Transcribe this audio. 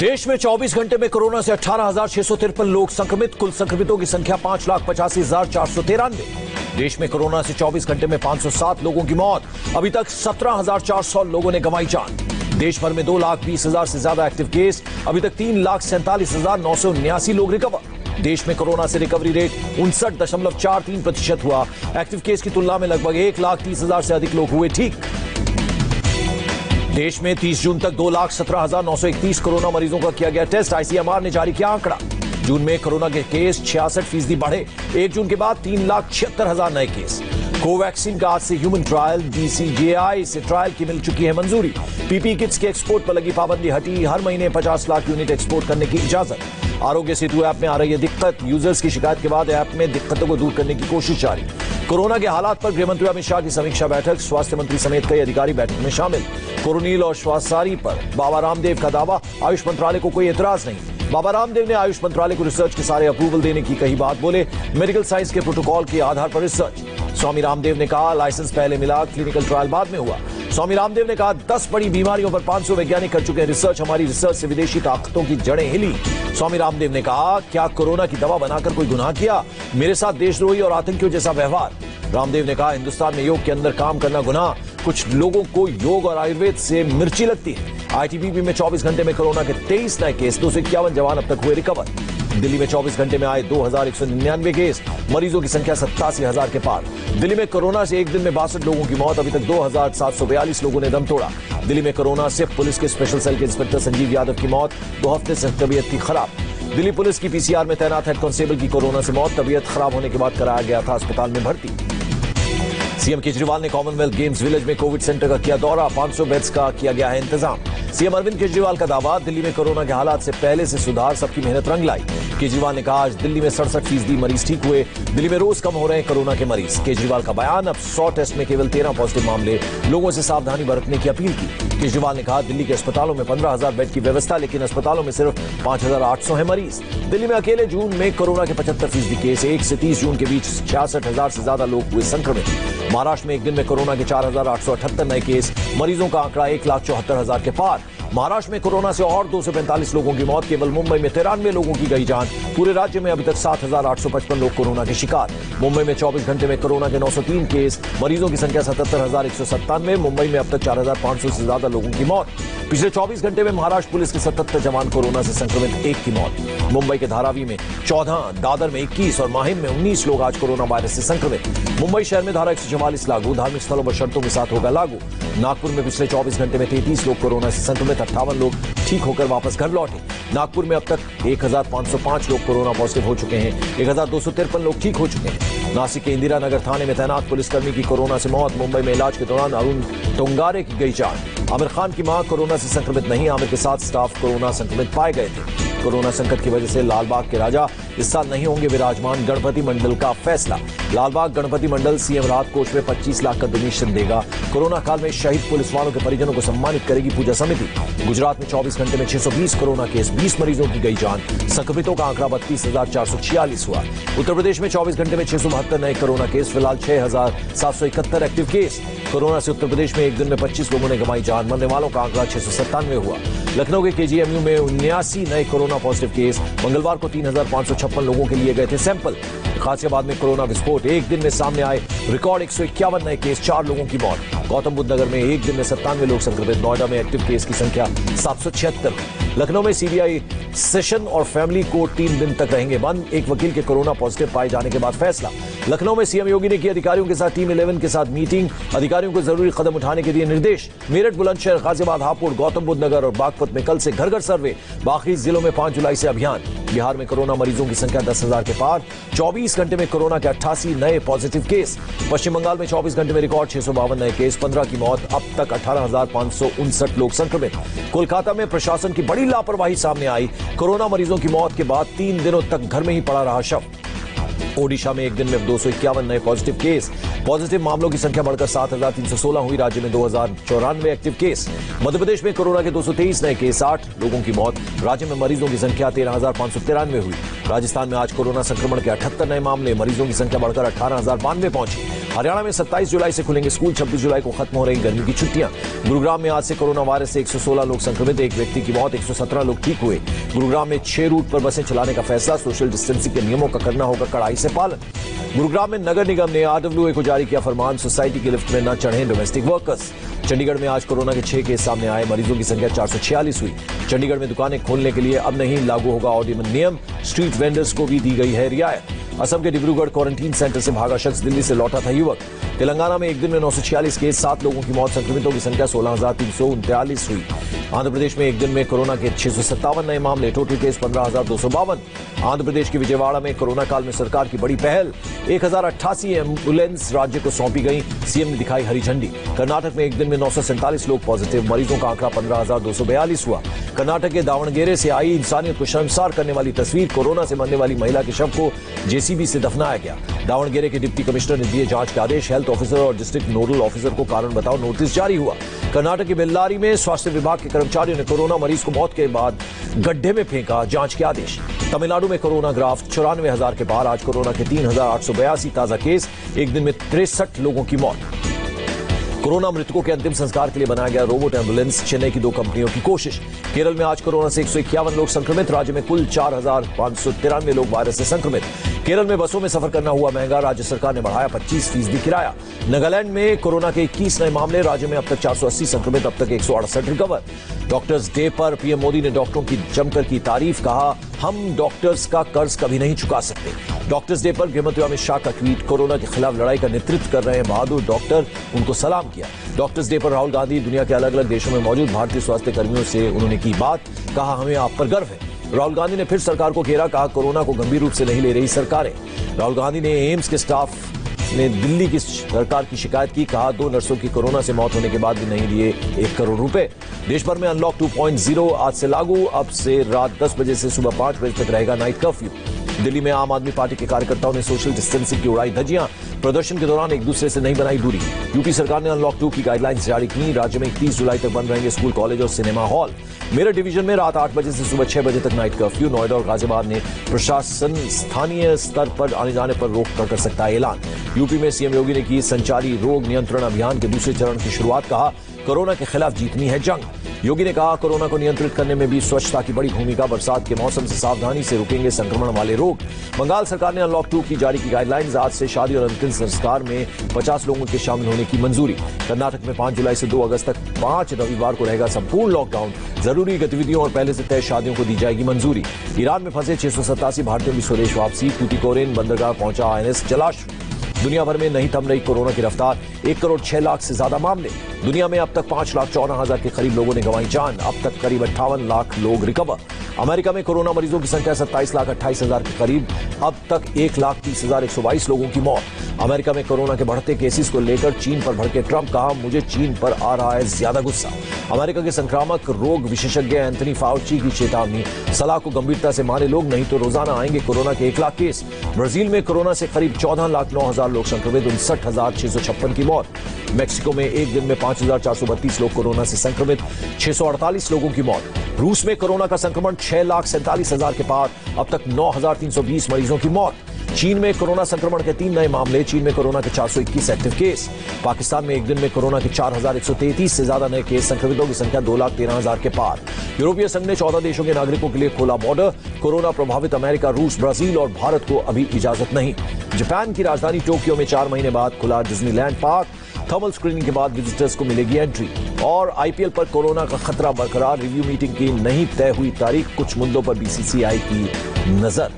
देश में 24 घंटे में कोरोना से 18,653 लोग संक्रमित। कुल संक्रमितों की संख्या 5,85,493। देश में कोरोना से 24 घंटे में 507 लोगों की मौत। अभी तक 17,400 लोगों ने गंवाई जान। देश भर में 2,20,000 से ज्यादा एक्टिव केस। अभी तक 3,47,979 लोग रिकवर। देश में कोरोना से रिकवरी रेट 59.43% हुआ। एक्टिव केस की तुलना में लगभग 1,30,000 से अधिक लोग हुए ठीक। देश में 30 जून तक 2,17,931 कोरोना मरीजों का किया गया टेस्ट। आईसीएमआर ने जारी किया आंकड़ा। जून में कोरोना के केस 66% बढ़े। 1 जून के बाद 3,76,000 नए केस। कोवैक्सीन का आज से ह्यूमन ट्रायल। डीसीजीआई से ट्रायल की मिल चुकी है मंजूरी। पीपीई किट्स के एक्सपोर्ट पर लगी पाबंदी हटी। हर महीने 50 लाख यूनिट एक्सपोर्ट करने की इजाजत। आरोग्य सेतु ऐप में आ रही है दिक्कत। यूजर्स की शिकायत के बाद ऐप में दिक्कतों को दूर करने की कोशिश जारी। कोरोना के हालात पर गृहमंत्री अमित शाह की समीक्षा बैठक। स्वास्थ्य मंत्री समेत कई अधिकारी बैठक में शामिल। कोरोनिल और श्वासारी पर बाबा रामदेव का दावा। आयुष मंत्रालय को कोई एतराज नहीं। बाबा रामदेव ने आयुष मंत्रालय को रिसर्च के सारे अप्रूवल देने की कही बात। बोले मेडिकल साइंस के प्रोटोकॉल के आधार पर रिसर्च। स्वामी रामदेव ने कहा लाइसेंस पहले मिला, क्लिनिकल ट्रायल बाद में हुआ। स्वामी रामदेव ने कहा 10 बड़ी बीमारियों पर 500 वैज्ञानिक कर चुके हैं रिसर्च। हमारी रिसर्च से विदेशी ताकतों की जड़ें हिली। स्वामी रामदेव ने कहा क्या कोरोना की दवा बनाकर कोई गुनाह किया? मेरे साथ देशद्रोही और आतंकियों जैसा व्यवहार। रामदेव ने कहा हिंदुस्तान में योग के अंदर काम करना गुनाह। कुछ लोगों को योग और आयुर्वेद से मिर्ची लगती है। आईटीबीपी में 24 घंटे में कोरोना के 23 नए केस। 251 जवान अब तक हुए रिकवर। दिल्ली में 24 घंटे में आए 2,199 केस। मरीजों की संख्या 87,000 के पार। दिल्ली में कोरोना से एक दिन में 62 लोगों की मौत। अभी तक 2,742 लोगों ने दम तोड़ा। दिल्ली में कोरोना से पुलिस के स्पेशल सेल के इंस्पेक्टर संजीव यादव की मौत। 2 हफ्ते से तबीयत थी खराब। दिल्ली पुलिस की पीसीआर में तैनात हेड कांस्टेबल की कोरोना से मौत। तबीयत खराब होने के बाद कराया गया था अस्पताल में भर्ती। सीएम केजरीवाल ने कॉमनवेल्थ गेम्स विलेज में कोविड सेंटर का किया दौरा। 500 बेड्स का किया गया है इंतजाम। सीएम अरविंद केजरीवाल का दावा दिल्ली में कोरोना के हालात से पहले से सुधार, सबकी मेहनत रंग लाई। केजरीवाल ने कहा आज दिल्ली में 67% मरीज ठीक हुए। दिल्ली में रोज कम हो रहे हैं कोरोना के मरीज। केजरीवाल का बयान अब 100 टेस्ट में केवल 13 पॉजिटिव मामले। लोगों से सावधानी बरतने की अपील की। केजरीवाल ने कहा दिल्ली के अस्पतालों में 15,000 बेड की व्यवस्था, लेकिन अस्पतालों में सिर्फ 5,800 है मरीज। दिल्ली में अकेले जून में कोरोना के 75% केस। 1 से 30 जून के बीच 66,000 से ज्यादा लोग हुए संक्रमित। महाराष्ट्र में एक दिन में कोरोना के 4,878 नए केस। मरीजों का आंकड़ा 1,74,000 के पार। महाराष्ट्र में कोरोना से और 245 लोगों की मौत। केवल मुंबई में 93 लोगों की गई जान। पूरे राज्य में अभी तक 7,855 लोग कोरोना के शिकार। मुंबई में 24 घंटे में कोरोना के 903 केस। मरीजों की संख्या 77,197। मुंबई में अब तक 4,500 से ज्यादा लोगों की मौत। पिछले 24 घंटे में महाराष्ट्र पुलिस के 77 जवान कोरोना से संक्रमित, 1 की मौत। मुंबई के धारावी में 14, दादर में 21 और माहिम में 19 लोग आज कोरोना वायरस से संक्रमित। मुंबई शहर में धारा 144 लागू। धार्मिक स्थलों पर शर्तों के साथ होगा लागू। नागपुर में पिछले 24 घंटे में 33 लोग कोरोना से संक्रमित। 58 लोग ठीक होकर वापस घर लौटे। नागपुर में अब तक 1,505 लोग कोरोना पॉजिटिव हो चुके हैं। 1,253 लोग ठीक हो चुके हैं। नासिक के इंदिरा नगर थाने में तैनात पुलिसकर्मी की कोरोना से मौत। मुंबई में इलाज के दौरान अरुण टोंगारे की गई जान। आमिर खान की मां कोरोना से संक्रमित नहीं। आमिर के साथ स्टाफ कोरोना संक्रमित पाए गए थे। कोरोना संकट की वजह से लालबाग के राजा इस साल नहीं होंगे विराजमान। गणपति मंडल का फैसला। लालबाग गणपति मंडल सीएम राहत कोष में 25 लाख का डोनेशन देगा। कोरोना काल में शहीद पुलिस वालों के परिजनों को सम्मानित करेगी पूजा समिति। गुजरात में 24 घंटे में 620 कोरोना केस। 20 मरीजों की गई जान। संक्रमितों का आंकड़ा 32,446 हुआ। उत्तर प्रदेश में 24 घंटे में 672 नए कोरोना केस। फिलहाल 6,771 एक्टिव केस। कोरोना से उत्तर प्रदेश में एक दिन में 25 लोगों ने गंवाई जान। मरने वालों का आंकड़ा 697 हुआ। लखनऊ के केजीएमयू में 79 नए कोरोना पॉजिटिव केस। मंगलवार को 3,556 लोगों के लिए गए थे सैंपल। गाजियाबाद में कोरोना विस्फोट। एक दिन में सामने आए रिकॉर्ड 151 नए केस। 4 लोगों की मौत। गौतम बुद्ध नगर में एक दिन में 97 लोग संक्रमित। नोएडा में एक्टिव केस की संख्या 776। लखनऊ में सीबीआई सेशन और फैमिली कोर्ट 3 दिन तक रहेंगे बंद। एक वकील के कोरोना पॉजिटिव पाए जाने के बाद फैसला। लखनऊ में सीएम योगी ने की अधिकारियों के साथ टीम 11 के साथ मीटिंग। अधिकारियों को जरूरी कदम उठाने के दिए निर्देश। मेरठ, बुलंदशहर, गाजियाबाद, हापुड़, गौतम बुद्ध नगर और बागपत में कल से घर घर सर्वे। बाकी जिलों में 5 जुलाई से अभियान। बिहार में कोरोना मरीजों की संख्या 10,000 के पार। 24 घंटे में कोरोना के 88 नए पॉजिटिव केस। पश्चिम बंगाल में 24 घंटे में रिकॉर्ड 652 नए केस। 15 की मौत। अब तक 18,559 लोग संक्रमित। कोलकाता में प्रशासन की बड़ी लापरवाही सामने आई। कोरोना मरीजों की मौत के बाद 3 दिनों तक घर में ही पड़ा रहा शव। ओडिशा में एक दिन में 251 नए पॉजिटिव केस। पॉजिटिव मामलों की संख्या बढ़कर 7,316 हुई। राज्य में 2,094 एक्टिव केस। मध्य प्रदेश में कोरोना के 223 नए केस। 8 लोगों की मौत। राज्य में मरीजों की संख्या 13,593 हुई। राजस्थान में आज कोरोना संक्रमण के 78 नए मामले। मरीजों की संख्या बढ़कर 18,092 पहुंची। हरियाणा में 27 जुलाई से खुलेंगे स्कूल, 26 जुलाई को खत्म हो रही गर्मी की छुट्टियां। गुरुग्राम में आज से कोरोना वायरस से 116 लोग संक्रमित, एक व्यक्ति की मौत, 117 लोग ठीक हुए। गुरुग्राम में 6 रूट पर बसें चलाने का फैसला, सोशल डिस्टेंसिंग के नियमों का करना होगा कड़ाई से पालन। गुरुग्राम में नगर निगम ने आरडब्ल्यूए को जारी किया फरमान, सोसाइटी की लिफ्ट में न चढ़ें डोमेस्टिक वर्कर्स। चंडीगढ़ में आज कोरोना के 6 केस सामने आए, मरीजों की संख्या 446 हुई। चंडीगढ़ में दुकानें खोलने के लिए अब नहीं लागू होगा ऑड इवन नियम, स्ट्रीट वेंडर्स को भी दी गई है रियायत। असम के डिब्रूगढ़ क्वारंटीन सेंटर से भागा शख्स, दिल्ली से लौटा था युवक। तेलंगाना में एक दिन में 946 केस, 7 लोगों की मौत, संक्रमितों की संख्या 16,339 हुई। आंध्र प्रदेश में एक दिन में कोरोना के 657 नए मामले, टोटल केस 15,252। आंध्र प्रदेश के विजयवाड़ा में कोरोना काल में सरकार की बड़ी पहल, 1088 एम्बुलेंस राज्य को सौंपी गई, सीएम ने दिखाई हरी झंडी। कर्नाटक में एक दिन में 947 लोग पॉजिटिव, मरीजों का आंकड़ा 15,242 हुआ। कर्नाटक के दावणगेरे से आई इंसानियत को शर्मसार करने वाली तस्वीर, कोरोना से मरने वाली महिला के शव को जेसीबी से दफनाया गया। दावणगेरे के डिप्टी कमिश्नर ने दिए जांच के आदेश, हेल्थ ऑफिसर और डिस्ट्रिक्ट नोडल ऑफिसर को कारण बताओ नोटिस जारी हुआ। कर्नाटक के बेल्लारी में स्वास्थ्य विभाग के कर्मचारियों ने कोरोना मरीज को मौत के बाद गड्ढे में फेंका, जांच के आदेश। तमिलनाडु में कोरोना ग्राफ 94,000 के पार, आज कोरोना के 3,882 ताजा केस, एक दिन में 63 लोगों की मौत। कोरोना मृतकों के अंतिम संस्कार के लिए बनाया गया रोबोट एम्बुलेंस, चेन्नई की 2 कंपनियों की कोशिश। केरल में आज कोरोना से 151 लोग संक्रमित, राज्य में कुल 4,593 लोग वायरस से संक्रमित। केरल में बसों में सफर करना हुआ महंगा, राज्य सरकार ने बढ़ाया 25% किराया। नागालैंड में कोरोना के 21 नए मामले, राज्य में अब तक 480 संक्रमित, अब तक 168 रिकवर। डॉक्टर्स डे पर पीएम मोदी ने डॉक्टरों की जमकर की तारीफ, कहा हम डॉक्टर्स का कर्ज कभी नहीं चुका सकते। डॉक्टर्स डे पर गृहमंत्री अमित शाह का ट्वीट, कोरोना के खिलाफ लड़ाई का नेतृत्व कर रहे हैं बहादुर डॉक्टर, उनको सलाम किया। डॉक्टर्स डे पर राहुल गांधी, दुनिया के अलग अलग देशों में मौजूद भारतीय स्वास्थ्य कर्मियों से उन्होंने की बात, कहा हमें आप पर गर्व है। राहुल गांधी ने फिर सरकार को घेरा, कहा कोरोना को गंभीर रूप से नहीं ले रही सरकारें। राहुल गांधी ने एम्स के स्टाफ ने दिल्ली की सरकार की शिकायत की, कहा 2 नर्सों की कोरोना से मौत होने के बाद भी नहीं दिए 1 करोड़ रुपए। देश भर में अनलॉक 2.0 आज से लागू, अब से रात 10 बजे से सुबह 5 बजे तक रहेगा नाइट कर्फ्यू। दिल्ली में आम आदमी पार्टी के कार्यकर्ताओं ने सोशल डिस्टेंसिंग की उड़ाई धज्जियां, प्रदर्शन के दौरान एक दूसरे से नहीं बनाई दूरी। यूपी सरकार ने अनलॉक 2 की गाइडलाइंस जारी की, राज्य में 31 जुलाई तक बंद रहेंगे स्कूल, कॉलेज और सिनेमा हॉल। मेरठ डिवीजन में रात 8 बजे से सुबह 6 बजे तक नाइट कर्फ्यू। नोएडा और गाजियाबाद ने प्रशासन स्थानीय स्तर पर आने जाने पर रोक कर सकता है ऐलान। यूपी में सीएम योगी ने की संचारी रोग नियंत्रण अभियान के दूसरे चरण की शुरुआत, कहा कोरोना के खिलाफ जीतनी है जंग। योगी ने कहा कोरोना को नियंत्रित करने में भी स्वच्छता की बड़ी भूमिका, बरसात के मौसम से सावधानी से रुकेंगे संक्रमण वाले रोग। बंगाल सरकार ने अनलॉक 2 की जारी की गाइडलाइंस, आज से शादी और अंतिम संस्कार में 50 लोगों के शामिल होने की मंजूरी। कर्नाटक में 5 जुलाई से 2 अगस्त तक 5 रविवार को रहेगा संपूर्ण लॉकडाउन, जरूरी गतिविधियों और पहले से तय शादियों को दी जाएगी मंजूरी। ईरान में फंसे 687 भारतीयों की स्वदेश वापसी, टूटिकोरिन बंदरगाह पहुंचा आईएनएस जलाश्व। दुनिया भर में नहीं थम रही कोरोना की रफ्तार, 1 करोड़ 6 लाख से ज्यादा मामले। दुनिया में अब तक 5,14,000 के करीब लोगों ने गंवाई जान, अब तक करीब 58 लाख लोग रिकवर। अमेरिका में कोरोना मरीजों की संख्या 27,28,000 के करीब, अब तक 1,30,122 लोगों की मौत। अमेरिका में कोरोना के बढ़ते केसेस को लेकर चीन पर भड़के ट्रंप, कहा मुझे चीन पर आ रहा है ज्यादा गुस्सा। अमेरिका के संक्रामक रोग विशेषज्ञ एंथनी फाउची की चेतावनी, सलाह को गंभीरता से माने लोग, नहीं तो रोजाना आएंगे कोरोना के 1 लाख केस। ब्राजील में कोरोना से करीब 14,09,000 लोग संक्रमित, 59,656 की मौत। मेक्सिको में एक दिन में 5,432 लोग कोरोना से संक्रमित, 648 लोगों की मौत। रूस में कोरोना का संक्रमण 6,47,000 के पार, अब तक 9,320 मरीजों की मौत। चीन में कोरोना संक्रमण के 3 नए मामले, चीन में कोरोना के 421 एक्टिव केस। पाकिस्तान में एक दिन में कोरोना के 4,133 से ज्यादा नए केस, संक्रमितों की संख्या 2,13,000 के पार। यूरोपीय संघ ने 14 देशों के नागरिकों के लिए खोला बॉर्डर, कोरोना प्रभावित अमेरिका, रूस, ब्राजील और भारत को अभी इजाजत नहीं। जापान की राजधानी टोक्यो में 4 महीने बाद खुला डिज्नीलैंड पार्क, थर्मल स्क्रीनिंग के बाद विजिटर्स को मिलेगी एंट्री। और आईपीएल पर कोरोना का खतरा बरकरार, रिव्यू मीटिंग की नहीं तय हुई तारीख, कुछ मुद्दों पर बीसीसीआई की नजर।